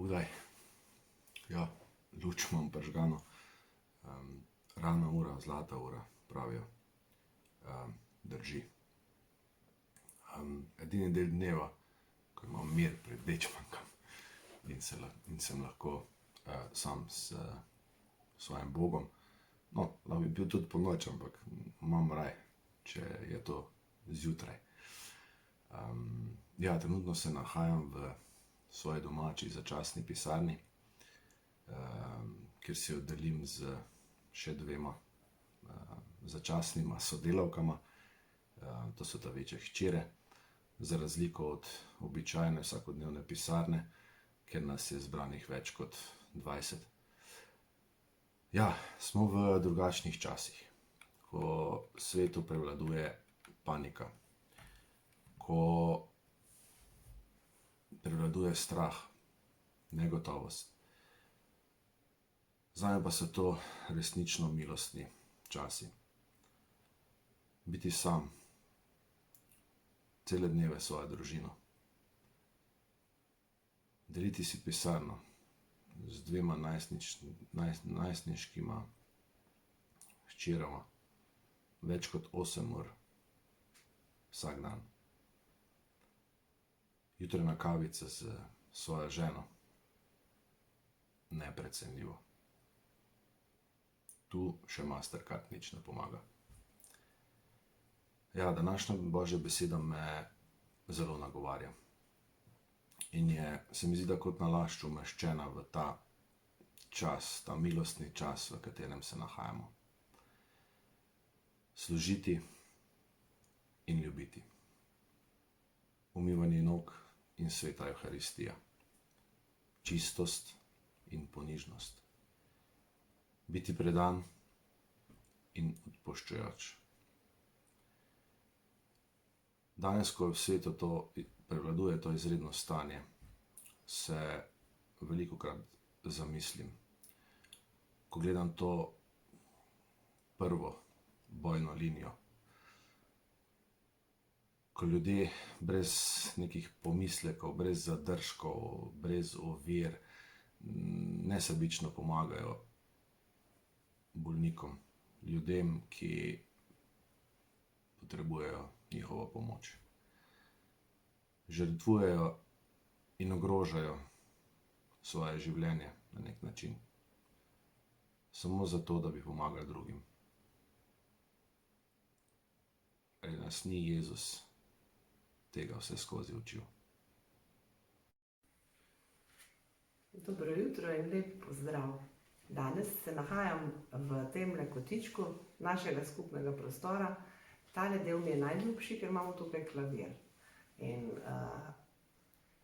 Kdaj? Ja, luč imam prižgano. Rana ura, zlata ura, pravijo. Drži. Edini del dneva, ko imam mir pred dečmankom in sem lahko sam s svojim Bogom. No, lahko bi bil tudi ponoči, ampak imam raj, če je to zjutraj. Ja, trenutno se nahajam v svoji domači začasni pisarni, kjer se oddaljim z še dvema začasnima sodelavkama. To so ta večja hčere, za razliko od običajne vsakodnevne pisarne, kjer nas je zbranih več kot 20. Ja, smo v drugačnih časih, ko svetu prevladuje panika, ko prevladuje strah, negotovost. Zame pa so to resnično milostni časi. Biti sam, cele dneve s svojo družino. Deliti si pisarno z dvema najstniškima hčerama več kot 8 ur vsak dan. Jutrajna kavica s svojo ženo. Neprecenljivo. Tu še Mastercard nič ne pomaga. Ja, današnja Božja beseda me zelo nagovarja. In se mi zdi, da kot nalašč umeščena v ta čas, ta milostni čas, v katerem se nahajamo. Služiti in ljubiti. Umivanje nog in sveta Evharistija. Čistost in ponižnost. Biti predan in odpuščajoč. Danes, ko v svetu prevladuje to izredno stanje, se velikokrat zamislim, ko gledam to prvo bojno linijo, ko ljudje brez nekih pomislekov, brez zadržkov, brez ovir, nesebično pomagajo bolnikom, ljudem, ki potrebujejo njihovo pomoč. Žrtvujejo in ogrožajo svoje življenje na nek način. Samo zato, da bi pomagali drugim. Ali nas ni Jezus tega vse skozi učil? Dobro jutro in lep pozdrav. Danes se nahajam v temle kotičku našega skupnega prostora. Tale del mi je najljubši, ker imamo tukaj klavir. In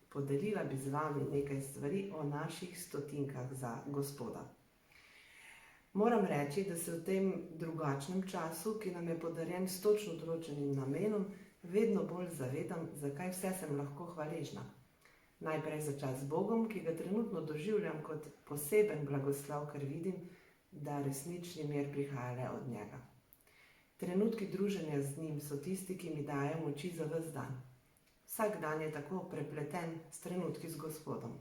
podelila bi z vami nekaj stvari o naših stotinkah za Gospoda. Moram reči, da se v tem drugačnem času, ki nam je podarjen s točno določenim namenom, vedno bolj zavedam, zakaj vse sem lahko hvaležna. Najprej za čas z Bogom, ki ga trenutno doživljam kot poseben blagoslov, ker vidim, da resnični mir prihaja le od njega. Trenutki druženja z njim so tisti, ki mi dajo moči za ves dan. Vsak dan je tako prepleten s trenutki z Gospodom.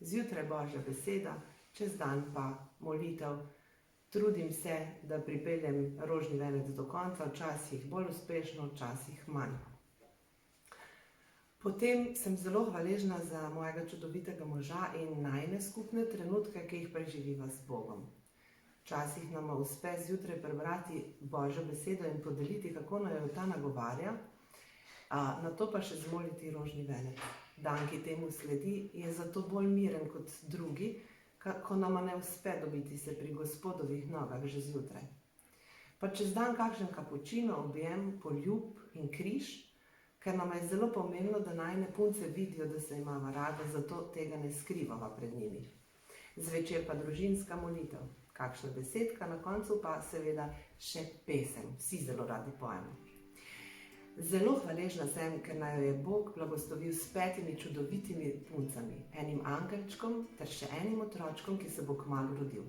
Zjutraj Božja beseda, čez dan pa molitev. Trudim se, da pripeljem rožni venec do konca, včasih bolj uspešno, včasih manj. Potem sem zelo hvaležna za mojega čudovitega moža in najine skupne trenutke, ki jih preživiva s Bogom. Včasih nama uspe zjutraj prebrati Božjo besedo in podeliti, kako naj jo ta nagovarja, nato pa še zmoliti rožni venec. Dan, ki temu sledi, je zato bolj miren kot drugi, ko nama ne uspe dobiti se pri Gospodovih nogah že zjutraj. Pa čez dan kakšen kapučino, objem, poljub in križ, ker nama je zelo pomembno, da najine punce vidijo, da se imava rada, zato tega ne skrivava pred njimi. Zvečer pa družinska molitev. Kakšna besedka, na koncu pa seveda še pesem. Vsi zelo radi pojemo. Zelo hvaležna sem, ker naj jo je Bog blagoslovil s 5 čudovitimi puncami, enim angelčkom ter še enim otročkom, ki se bo kmalu rodil.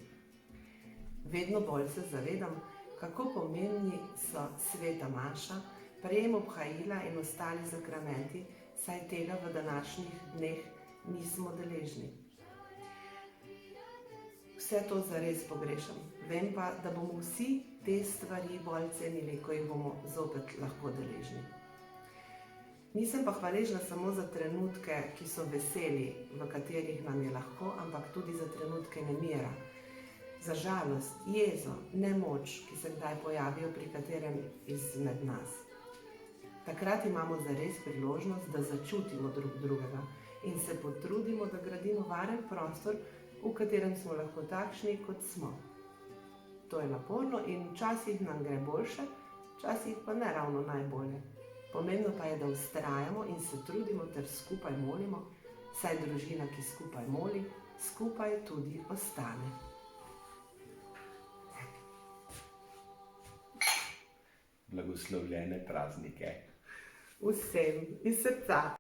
Vedno bolj se zavedam, kako pomembni so sveta maša, prejem obhajila in ostali sakramenti, saj tega v današnjih dneh nismo deležni. Vse to zares pogrešam. Vem pa, da bomo vsi te stvari bolj cenili, ko jih bomo zopet lahko deležni. Nisem pa hvaležna samo za trenutke, ki so veseli, v katerih nam je lahko, ampak tudi za trenutke nemira. Za žalost, jezo, nemoč, ki se kdaj pojavijo pri katerem izmed nas. Takrat imamo zares priložnost, da začutimo drug drugega in se potrudimo, da gradimo varen prostor, v katerem smo lahko takšni, kot smo. To je naporno in včasih nam gre boljše, včasih pa ne ravno najbolje. Pomembno pa je, da vztrajamo in se trudimo ter skupaj molimo, saj družina, ki skupaj moli, skupaj tudi ostane. Blagoslovljene praznike. Vsem iz srca.